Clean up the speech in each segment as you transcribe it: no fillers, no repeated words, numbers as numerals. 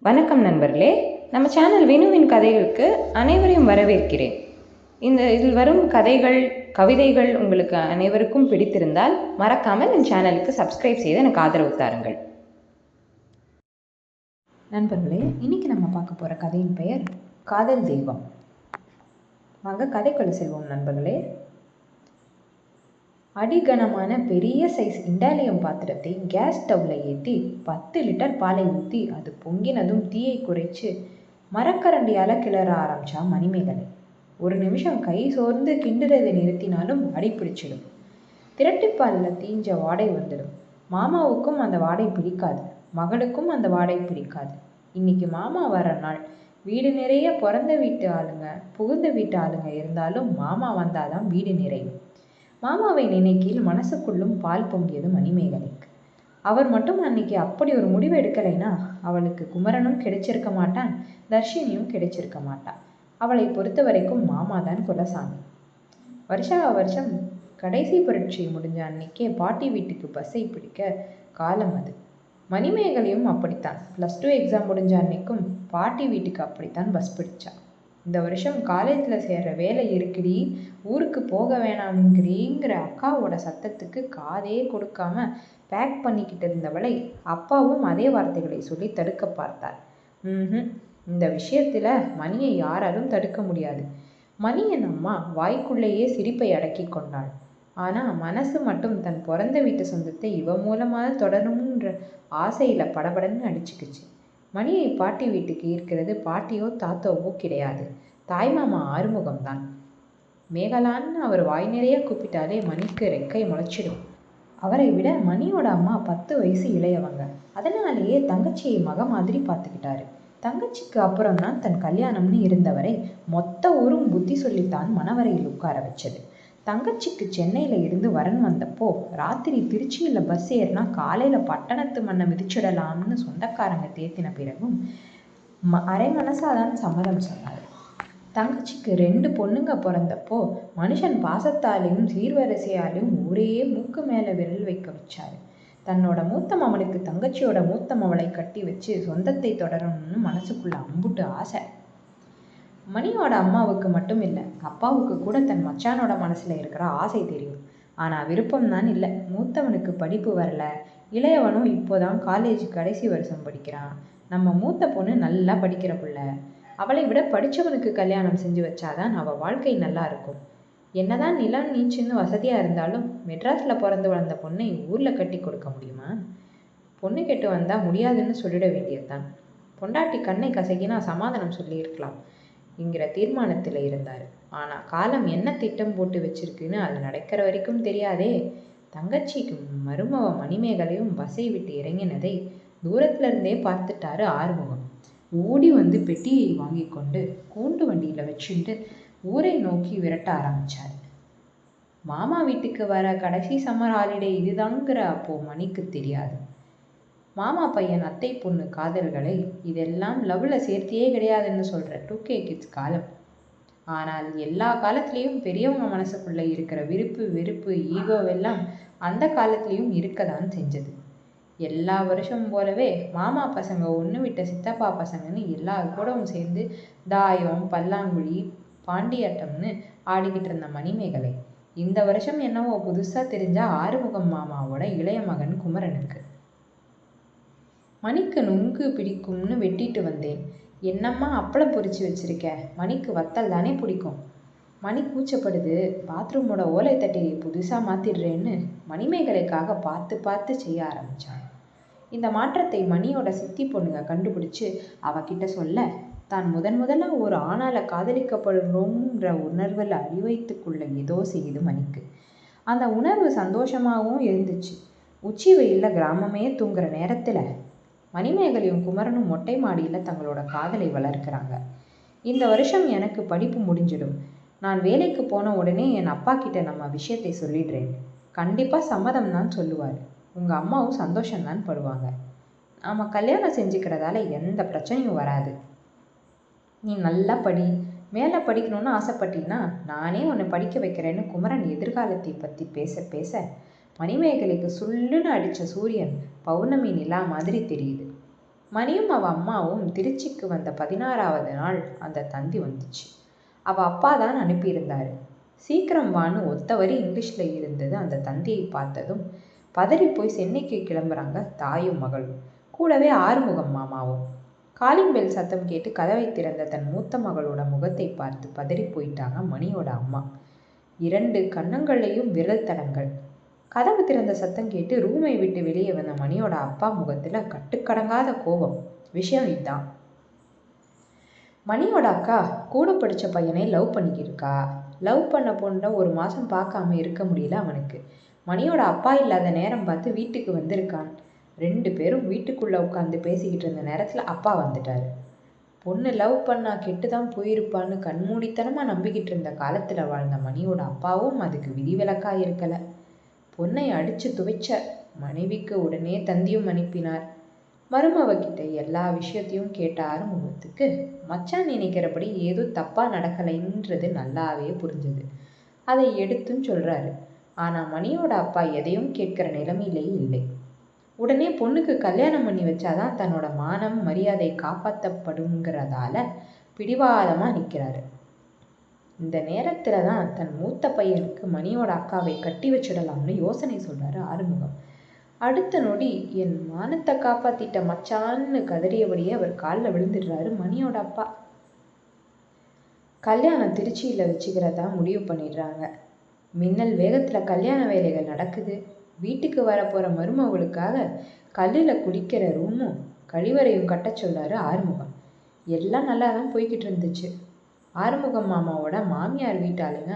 வணக்கம் நண்பர்களே, நம்ம சேனல் வினுவின் கதைகளுக்கு அனைவரையும் வரவேற்கிறேன். இதில் வரும் கதைகள், கவிதைகள் உங்களுக்கு அனைவருக்கும் பிடித்திருந்தால் மறக்காமல் என் சேனலுக்கு சப்ஸ்கிரைப் செய்து எனக்கு ஆதரவு தாருங்கள். நண்பர்களே, இன்னைக்கு நம்ம பார்க்க போகிற கதையின் பெயர் காதல் தெய்வம். வாங்க கதைக்குள்ள செல்வோம் நண்பர்களே. அடிகனமான பெரிய சைஸ் இண்டாலியம் பாத்திரத்தை கேஸ் ஸ்டவ்வில் ஏற்றி 10 லிட்டர் பாலை ஊற்றி அது பொங்கினதும் தீயை குறைச்சி மரக்கரண்டியால் கிளற ஆரம்பிச்சா மணிமேகலை. ஒரு நிமிஷம் கை சோர்ந்து கிண்டுறதை நிறுத்தினாலும் அடிப்பிடிச்சிடும். திரட்டிப்பாலில் தீஞ்ச வாடை வந்துடும். மாமாவுக்கும் அந்த வாடை பிடிக்காது, மகளுக்கும் அந்த வாடை பிடிக்காது. இன்னைக்கு மாமா வர நாள். வீடு நிறைய பிறந்த வீட்டு ஆளுங்க, புகுந்த வீட்டு ஆளுங்க இருந்தாலும் மாமா வந்தாதான் வீடு நிறையும். மாமாவை நினைக்கையில் மனசுக்குள்ளும் பால் பொங்கியது மணிமேகலைக்கு. அவர் மட்டும் அன்னைக்கு அப்படி ஒரு முடிவு எடுக்கலைன்னா அவளுக்கு குமரனும் கிடைச்சிருக்க மாட்டான், தர்ஷினியும் கிடைச்சிருக்க மாட்டான். அவளை பொறுத்த வரைக்கும் மாமாதான் குலசாமி. வருஷா வருஷம் கடைசி பரீட்சை முடிஞ்ச அன்னைக்கே பாட்டி வீட்டுக்கு பஸ்ஸை பிடிக்க காலம் அது. மணிமேகலையும் அப்படித்தான். +2 எக்ஸாம் முடிஞ்ச அன்னைக்கும் பாட்டி வீட்டுக்கு அப்படித்தான் பஸ் பிடிச்சா. இந்த வருஷம் காலேஜில் சேர்ற வேலை இருக்குடி, ஊருக்கு போக வேணாம்ங்கிறீங்கிற அக்காவோட சத்தத்துக்கு காதே கொடுக்காம பேக் பண்ணிக்கிட்டு இருந்தவளை அப்பாவும் அதே வார்த்தைகளை சொல்லி தடுக்க பார்த்தார். இந்த விஷயத்தில் மணியை யாராலும் தடுக்க முடியாது. மணியின் அம்மா வாய்க்குள்ளேயே சிரிப்பை அடக்கி கொண்டாள். ஆனால் மனசு மட்டும் தன் பிறந்த வீட்டு சொந்தத்தை இவ மூலமாக தொடரணுன்ற ஆசையில் படபடன்னு அடிச்சுக்கிச்சு. மணியை பாட்டி வீட்டுக்கு ஈர்க்கிறது பாட்டியோ தாத்தோவோ கிடையாது, தாய்மாமா ஆறுமுகம்தான். மேகலான்னு அவர் வாய் நிறைய கூப்பிட்டாலே மணிக்கு ரெக்கை முளைச்சிடும். அவரை விட மணியோட அம்மா 10 வயசு இளையவங்க. அதனாலேயே தங்கச்சியை மக மாதிரி பார்த்துக்கிட்டாரு. தங்கச்சிக்கு அப்புறம்தான் தன் கல்யாணம்னு இருந்தவரை மொத்த ஊரும் புத்தி சொல்லித்தான் மணவரையில் உட்கார வச்சது. தங்கச்சிக்கு சென்னையில் இருந்து வரன் வந்தப்போ ராத்திரி திருச்சியில் பஸ் ஏறினா காலையில் பட்டணத்து மண்ணை மிதிச்சிடலாம்னு சொந்தக்காரங்க தேத்தின பிறகும் அரை மனசாதான் சம்மதம் சொன்னார். தங்கச்சிக்கு 2 பொண்ணுங்க பிறந்தப்போ மனுஷன் பாசத்தாலையும் சீர்வரிசையாலையும் ஒரே மூக்கு மேலே விரல் வைக்க வச்சாரு. தன்னோட மூத்த மவனுக்கு தங்கச்சியோட மூத்த மவளை கட்டி வச்சு சொந்தத்தை தொடரணும்னு மனசுக்குள்ள அம்புட்டு ஆசை. மணியோட அம்மாவுக்கு மட்டும் இல்லை, அப்பாவுக்கு கூட தன் மச்சானோட மனசில் இருக்கிற ஆசை தெரியும். ஆனால் விருப்பம்தான் இல்லை. மூத்தவனுக்கு படிப்பு வரல, இளையவனும் இப்போதான் காலேஜ் கடைசி வருஷம் படிக்கிறான். நம்ம மூத்த பொண்ணு நல்லா படிக்கிற பிள்ளை, அவளை விட படித்தவனுக்கு கல்யாணம் செஞ்சு வச்சாதான் அவள் வாழ்க்கை நல்லா இருக்கும். என்னதான் நிலம் நீச்சின்னு வசதியாக இருந்தாலும் மெட்ராஸில் பிறந்து வளர்ந்த பொண்ணை ஊரில் கட்டி கொடுக்க முடியுமா? பொண்ணு கெட்டு வந்தால் முடியாதுன்னு சொல்லிட வேண்டியதுதான். பொண்டாட்டி கண்ணை கசக்கினா சமாதானம் சொல்லியிருக்கலாம் என்கிற தீர்மானத்தில் இருந்தார். ஆனால் காலம் என்ன திட்டம் போட்டு வச்சிருக்குன்னு அது நடக்கிற வரைக்கும் தெரியாதே. தங்கச்சிக்கு மருமவ மணிமேகலையும் பஸ்ஸை விட்டு இறங்கினதை தூரத்துலேருந்தே பார்த்துட்டாரு ஆறுமுகம். ஓடி வந்து பெட்டியை வாங்கி கொண்டு கூண்டு வண்டியில் வச்சுட்டு ஊரை நோக்கி விரட்ட ஆரம்பித்தார். மாமா வீட்டுக்கு வர கடைசி சம்மர் ஹாலிடே இதுதாங்கிற அப்போ மணிக்கு தெரியாது. மாமா பையன் அத்தை பொண்ணு காதல்களை இதெல்லாம் லவ்வில் சேர்த்தியே கிடையாதுன்னு சொல்கிற 2K கிட்ஸ் காலம். ஆனால் எல்லா காலத்துலேயும் பெரியவங்க மனசுக்குள்ளே இருக்கிற விருப்பு வெறுப்பு ஈகோவெல்லாம் அந்த காலத்துலேயும் இருக்கதான் செஞ்சது. எல்லா வருஷம் போலவே மாமா பசங்க ஒன்று விட்ட சித்தப்பா பசங்கன்னு எல்லார் கூடவும் சேர்ந்து தாயம், பல்லாங்குழி, பாண்டியாட்டம்னு ஆடிக்கிட்டு இருந்த மணிமேகலை இந்த வருஷம் என்னவோ புதுசாக தெரிஞ்சா ஆறுமுகம் மாமாவோட இளைய மகன் குமரனுக்கு. மணிக்கு நுங்கு பிடிக்கும்னு வெட்டிட்டு வந்தேன். என்னம்மா அப்பளம் பொரிச்சு வச்சிருக்க? மணிக்கு வத்தல் தானே பிடிக்கும். மணி கூச்சப்படுது. பாத்ரூமோட ஓலை தட்டையை புதுசாக மாற்றிடுறேன்னு மணிமேகலைக்காக பார்த்து பார்த்து செய்ய ஆரம்பித்தான். இந்த மாற்றத்தை மணியோட சித்தி பொண்ணுங்க கண்டுபிடிச்சு அவகிட்ட சொல்ல தான் முதலாக ஒரு ஆணால் காதலிக்கப்படுறோங்கிற உணர்வில் அறிவைத்துக்குள்ள ஏதோ செய்யுது மணிக்கு. அந்த உணர்வு சந்தோஷமாகவும் இருந்துச்சு. உச்சி வெயிலில் கிராமமே தூங்குற நேரத்தில் மணிமேகலையும் குமரனும் மொட்டை மாடியில் தங்களோட காதலை வளர்க்குறாங்க. இந்த வருஷம் எனக்கு படிப்பு முடிஞ்சிடும். நான் வேலைக்கு போன உடனே என் அப்பா கிட்ட நம்ம விஷயத்தை சொல்லிடுறேன். கண்டிப்பாக சம்மதம் தான் சொல்லுவார். உங்கள் அம்மாவும் சந்தோஷம்தான் படுவாங்க. நாம் கல்யாணம் செஞ்சுக்கிறதால எந்த பிரச்சனையும் வராது. நீ நல்லா படி, மேலே படிக்கணும்னு ஆசைப்பட்டீன்னா நானே உன்னை படிக்க வைக்கிறேன்னு குமரன் எதிர்காலத்தை பற்றி பேச பேச மணிமேகலைக்கு சுள்ளுன்னு அடித்த சூரியன் பௌர்ணமி நிலா மாதிரி தெரியுது. மணியும் அவள் அம்மாவும் திருச்சிக்கு வந்த 16வது நாள் அந்த தந்தி வந்துச்சு. அவள் அப்பா தான் அனுப்பியிருந்தார். சீக்கிரம் வான்னு ஒத்த வரி இங்கிலீஷில் இருந்தது. அந்த தந்தியை பார்த்ததும் பதறி போய் சென்னைக்கு கிளம்புறாங்க தாயும் மகளும், கூடவே ஆறுமுகம் மாமாவும். காலிங் பெல் சத்தம் கேட்டு கதவை திறந்த தன் மூத்த மகளோட முகத்தை பார்த்து பதறி போயிட்டாங்க மணியோட அம்மா. 2 கன்னங்கள்லையும் விரல் தடங்கள். கதவு திறந்த சத்தம் கேட்டு ரூமை விட்டு வெளியே வந்த மணியோட அப்பா முகத்தில் கட்டுக்கடங்காத கோபம். விஷயம் இதுதான். மணியோட அக்கா கூட படித்த பையனை லவ் பண்ணிக்கிருக்கா. லவ் பண்ண பொண்ணை 1 மாதம் பார்க்காம இருக்க முடியல அவனுக்கு. மணியோட அப்பா இல்லாத நேரம் பார்த்து வீட்டுக்கு வந்திருக்கான். 2 பேரும் வீட்டுக்குள்ளே உட்காந்து பேசிக்கிட்டு இருந்த நேரத்தில் அப்பா வந்துட்டார். பொண்ணு லவ் பண்ணா கெட்டு தான் போயிருப்பான்னு கண்மூடித்தனமாக நம்பிக்கிட்டு இருந்த காலத்தில் வாழ்ந்த மணியோட அப்பாவும் அதுக்கு விதிவிலக்காக இருக்கலை. பொண்ணை அடித்து துவைச்ச மனைவிக்கு உடனே தந்தியும் அனுப்பினார். மருமவகிட்ட எல்லா விஷயத்தையும் கேட்ட ஆறுமுகத்துக்கு மச்சான் நினைக்கிறபடி ஏதோ தப்பாக நடக்கலைன்றது நல்லாவே புரிஞ்சுது. அதை எடுத்தும் சொல்கிறாரு. ஆனால் மணியோட அப்பா எதையும் கேட்குற நிலைமையிலே இல்லை. உடனே பொண்ணுக்கு கல்யாணம் பண்ணி வச்சாதான் தன்னோட மானம் மரியாதை காப்பாற்றப்படுங்கிறதால பிடிவாதமாக நிற்கிறாரு. இந்த நேரத்தில் தான் தன் மூத்த பையனுக்கு மணியோட அக்காவை கட்டி வச்சிடலாம்னு யோசனை சொல்கிறாரு ஆறுமுகம். அடுத்த நொடி என் மானத்தை காப்பாத்திட்ட மச்சான்னு கதறியபடியே அவர் காலில் விழுந்துடுறாரு மணியோட அப்பா. கல்யாணம் திருச்சியில் வச்சுக்கிறதா முடிவு பண்ணிடுறாங்க. மின்னல் வேகத்தில் கல்யாண வேலைகள் நடக்குது. வீட்டுக்கு வரப்போகிற மருமகளுக்காக கல்லில் குடிக்கிற ரூமும் கழிவறையும் கட்ட சொல்கிறாரு ஆறுமுகம். எல்லாம் நல்லா தான் போய்கிட்டு இருந்துச்சு. ஆறுமுகம் மாமாவோட மாமியார் வீட்டாளுங்க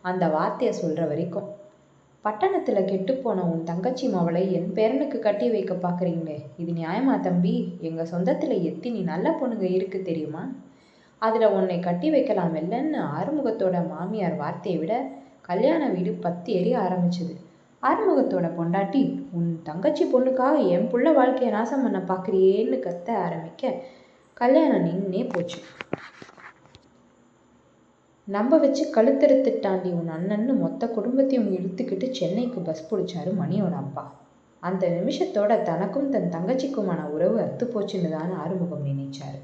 அந்த வார்த்தையை சொல்கிற வரைக்கும், பட்டணத்தில் கெட்டுப்போன உன் தங்கச்சி மவளை என் பேரனுக்கு கட்டி வைக்க பார்க்குறீங்களே, இது நியாயமா தம்பி? எங்கள் சொந்தத்தில் எத்தினி நல்ல பொண்ணுங்க இருக்கு தெரியுமா? அதில் உன்னை கட்டி வைக்கலாம் இல்லைன்னு ஆறுமுகத்தோட மாமியார் வார்த்தையை விட கல்யாண வீடு 10 எரிய ஆரம்பிச்சுது. ஆறுமுகத்தோட பொண்டாட்டி, உன் தங்கச்சி பொண்ணுக்காக என் புள்ள வாழ்க்கையை நாசம் பண்ண பார்க்குறியேன்னு கத்த ஆரம்பிக்க கல்யாணம் நின்னே போச்சு. நம்ப வச்சு கழுத்தெடுத்துட்டாண்டி உன் அண்ணன்னு மொத்த குடும்பத்தையும் இழுத்துக்கிட்டு சென்னைக்கு பஸ் பிடிச்சாரு மணியோட அப்பா. அந்த நிமிஷத்தோட தனக்கும் தன் தங்கச்சிக்குமான உறவு அத்துப்போச்சுன்னு தான் ஆறுமுகம் நினைச்சாரு.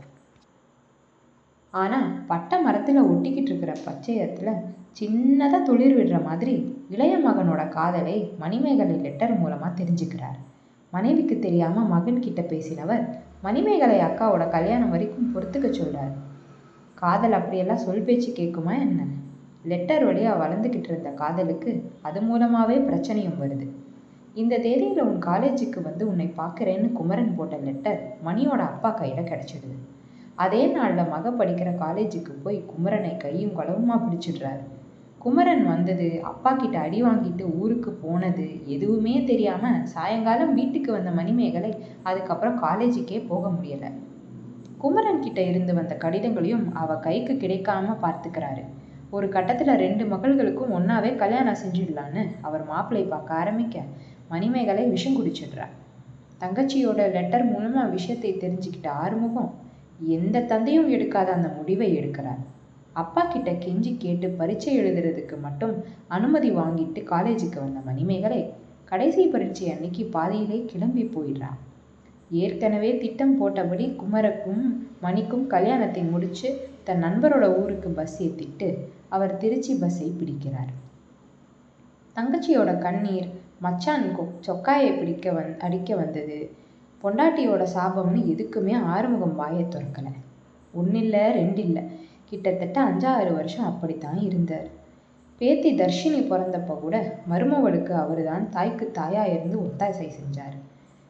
ஆனால் பட்டை மரத்தில் ஒட்டிக்கிட்டு இருக்கிற பச்சையத்தில் சின்னதாக துளிர் விடுற மாதிரி இளைய மகனோட காதலை மணிமேகலை லெட்டர் மூலமாக தெரிஞ்சுக்கிறார். மனைவிக்கு தெரியாமல் மகன்கிட்ட பேசினவர் மணிமேகலை அக்காவோட கல்யாணம் வரைக்கும் பொறுத்துக்க சொல்கிறார். காதல் அப்படியெல்லாம் சொல் பேச்சு கேட்குமா என்ன? லெட்டர் வழியாக வளர்ந்துக்கிட்டு இருந்த காதலுக்கு அது மூலமாகவே பிரச்சனையும் வருது. இந்த தேதியில் உன் காலேஜுக்கு வந்து உன்னை பார்க்குறேன்னு குமரன் போட்ட லெட்டர் மணியோட அப்பா கையில் கிடச்சிடுது. அதே நாளில் மக படிக்கிற காலேஜுக்கு போய் குமரனை கையும் களவுமா பிடிச்சிடுறாரு. குமரன் வந்தது, அப்பா கிட்ட அடி வாங்கிட்டு ஊருக்கு போனது எதுவுமே தெரியாமல் சாயங்காலம் வீட்டுக்கு வந்த மணிமேகலை அதுக்கப்புறம் காலேஜுக்கே போக முடியலை. குமரன் கிட்ட இருந்து வந்த கடிதங்களையும் அவ கைக்கு கிடைக்காம பார்த்துக்கிறாரு. ஒரு கட்டத்தில் 2 மகள்களுக்கும் ஒன்றாவே கல்யாணம் செஞ்சிடலான்னு அவர் மாப்பிள்ளை பார்க்க ஆரம்பிக்க மணிமேகலை விஷம் குடிச்சிடுறா. தங்கச்சியோட லெட்டர் மூலமாக விஷயத்தை தெரிஞ்சுக்கிட்ட ஆறுமுகம் எந்த தந்தையும் எடுக்காத அந்த முடிவை எடுக்கிறார். அப்பா கிட்ட கெஞ்சி கேட்டு பரீட்சை எழுதுறதுக்கு மட்டும் அனுமதி வாங்கிட்டு காலேஜுக்கு வந்த மணிமேகலை கடைசி பரீட்சை அன்னைக்கு பாதியிலே கிளம்பி போயிடுறா. ஏற்கனவே திட்டம் போட்டபடி குமரக்கும் மணிக்கும் கல்யாணத்தை முடித்து தன் நண்பரோட ஊருக்கு பஸ் ஏற்றிட்டு அவர் திருச்சி பஸ்ஸை பிடிக்கிறார். தங்கச்சியோட கண்ணீர், மச்சான் சொக்காயை அடிக்க வந்தது, பொண்டாட்டியோட சாபம்னு எதுக்குமே ஆறுமுகம் வாயை திறக்கலை. 1 இல்லை 2 இல்லை, கிட்டத்தட்ட 5-6 வருஷம் அப்படித்தான் இருந்தார். பேத்தி தர்ஷினி பிறந்தப்ப கூட மருமவளுக்கு அவர் தான் தாய்க்கு தாயாக இருந்து ஒத்தாசை செஞ்சார்.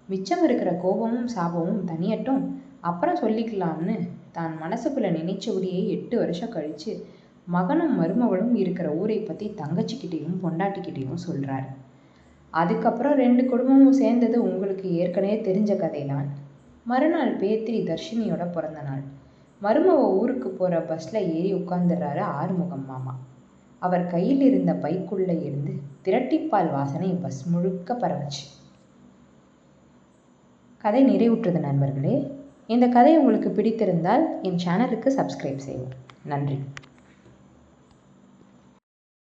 மிச்சம் இருக்கிற கோபமும் சாபமும் தனியட்டும், அப்புறம் சொல்லிக்கலாம்னு தான் மனசுக்குள்ளே நினைச்சபடியே 8 வருஷம் கழித்து மகனும் மருமவளும் இருக்கிற ஊரை பற்றி தங்கச்சிக்கிட்டேயும் பொண்டாட்டிக்கிட்டேயும் சொல்கிறார். அதுக்கப்புறம் 2 குடும்பமும் சேர்ந்தது உங்களுக்கு ஏற்கனவே தெரிஞ்ச கதைதான். மறுநாள் பேத்திரி தர்ஷினியோட பிறந்த நாள். மருமவ ஊருக்கு போகிற பஸ்ஸில் ஏறி உட்காந்துடுறாரு ஆறுமுகம் மாமா. அவர் கையில் இருந்த பைக்குள்ளே இருந்து திரட்டிப்பால் வாசனை பஸ் முழுக்க பரவச்சு. கதை நிறைவுற்றது நண்பர்களே. இந்த கதை உங்களுக்கு பிடித்திருந்தால் என் சேனலுக்கு சப்ஸ்கிரைப் செய்வோம். நன்றி.